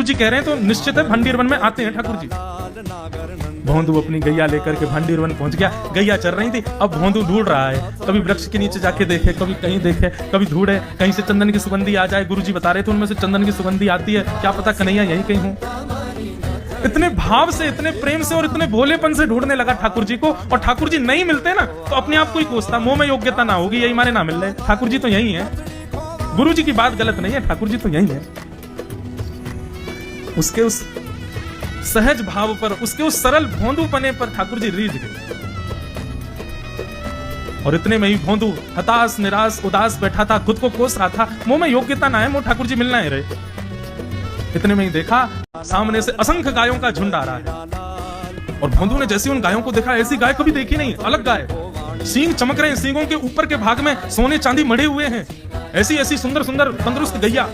गुरुजी कह रहे हैं तो निश्चित है भंडीर वन में आते हैं ठाकुर जी। भोंदू अपनी गैया लेकर के भंडीर वन पहुंच गया। गैया चल रही थी, अब भोंदू ढूंढ रहा है, कभी वृक्ष के नीचे जाके देखे, कभी कहीं देखे, कभी ढूंढे कहीं से चंदन की सुगंधी आ जाए। गुरुजी बता रहे थे उनमें से चंदन की सुगंधी आती है, क्या पता कन्हैया यही कहीं हो। इतने भाव से, इतने प्रेम से और इतने भोलेपन से ढूंढने लगा ठाकुर जी को। और ठाकुर जी नहीं मिलते ना तो अपने आप को ही कोसता, मुंह में योग्यता ना होगी, यही मारे ना मिल रहे, ठाकुर जी तो यही है। गुरु जी की बात गलत नहीं है, ठाकुर जी तो यही है। उसके उस सहज भाव पर, उसके उस सरल भोंदू पने पर ठाकुर जी रीझ गए। और इतने में ही भोंदू हताश, निराश, उदास बैठा था, खुद को कोस रहा था, मुंह में योग्यता ना है, मुंह ठाकुर जी मिलना ही रहे। इतने में ही देखा सामने से असंख्य गायों का झुंड आ रहा है। और भोंदू ने जैसे उन गायों को देखा, ऐसी गाय कभी देखी नहीं, अलग गाय, सींग चमक रहे हैं, सींगों के ऊपर के भाग में सोने चांदी मढ़े हुए हैं, ऐसी ऐसी सुंदर सुंदर तंदुरुस्त गैया।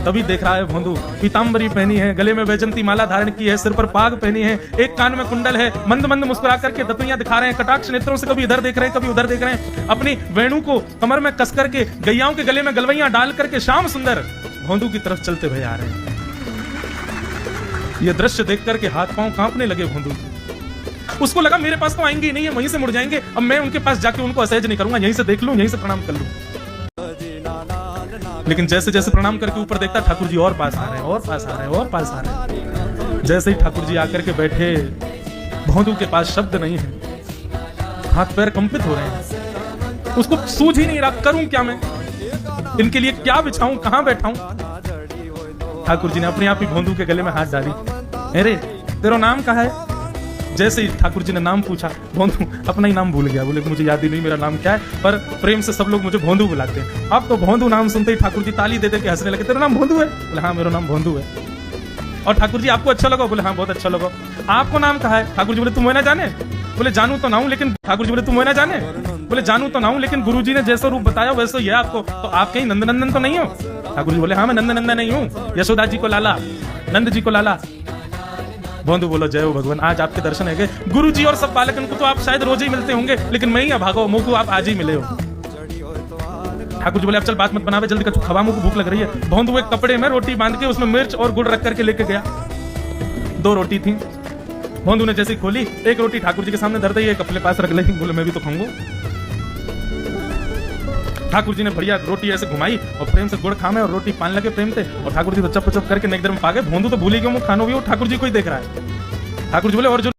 तभी देख रहा है भोंदू, पीतांबरी पहनी है, गले में वैजंती माला धारण की है, सिर पर पाग पहनी है, एक कान में कुंडल है, मंद मंद मुस्कुरा करके दतुइयां दिखा रहे हैं, कटाक्ष नेत्रों से कभी इधर देख रहे हैं, कभी उधर देख रहे हैं, अपनी वेणु को कमर में कस करके गैयाओं के गले में गलवैयां डाल करके श्याम सुंदर भोंदू की तरफ चलते हुए आ रहे हैं। यह दृश्य देख करके हाथ पांव कांपने लगे भोंदू। उसको लगा मेरे पास तो आएंगे ही नहीं है, वहीं से मुड़ जाएंगे, अब मैं उनके पास जाके उनको असहज नहीं करूंगा, यहीं से देख लूं, यहीं से प्रणाम कर लूं। लेकिन जैसे जैसे प्रणाम करके ऊपर देखता, ठाकुर जी और पास आ रहे हैं, और पास आ रहे हैं, और पास आ रहे हैं। जैसे ही ठाकुर जी आकर के बैठे, भोंदू के पास शब्द नहीं है, हाथ पैर कंपित हो रहे हैं, उसको सूझ ही नहीं रहा करूं क्या मैं, इनके लिए क्या बिछाऊं, कहां बैठाऊं। ठाकुर जी ने अपने आप ही भोंदू के गले में हाथ डाली, अरे तेरा नाम क्या है। जैसे ही ठाकुर जी ने नाम पूछा, भोंदू अपना ही नाम भूल गया, बोले मुझे याद ही नहीं मेरा नाम क्या है, पर प्रेम से सब लोग मुझे भोंदू बुलाते हैं। अब तो भोंदू नाम सुनते ही ठाकुर जी ताली दे के हंसने लगे, तेरा नाम भोंदू है? बोले हाँ मेरा नाम भोंदू है। और ठाकुर जी आपको अच्छा लगा? बोले हाँ बहुत अच्छा लगा। आपको नाम कहा है? ठाकुर जी बोले तुम ना जाने? बोले जानू तो ना हूं, लेकिन ठाकुर जी बोले तुम ना जाने? बोले जानू तो ना हूं, लेकिन गुरु जी ने जैसा रूप बताया वैसे ही है आपको, तो आप कहीं नंदनंदन तो नहीं हो? ठाकुर जी बोले हाँ मैं नंदनंदन नहीं हूँ, यशोदा जी को लाला, नंद जी को लाला। भोंदू बोलो जय हो भगवान, आज आपके दर्शन है। गुरु जी और सब बालकन को तो आप शायद रोज ही मिलते होंगे, लेकिन मैं ही अभागा मुझको आप आज ही मिले हो। ठाकुर जी बोले अब चल बात मत बनावे, जल्दी कर खवा, मुझको भूख लग रही है। भोंदू एक कपड़े में रोटी बांध के उसमें मिर्च और गुड़ रख करके लेके गया। 2 रोटी थी, भोंदू ने जैसे खोली, एक रोटी ठाकुर जी के सामने धर दी, एक अपने पास रख ली, बोले मैं भी तो खाऊंगा। ठाकुर जी ने बढ़िया रोटी ऐसे घुमाई और प्रेम से गुड़ खामे और रोटी पान लगे प्रेम से, और ठाकुर जी तो चप चप करके नेक देर में पा गए। भोंदू तो भूल ही गया, वो खानो भी वो ठाकुर जी को ही देख रहा है। ठाकुर जी बोले और जो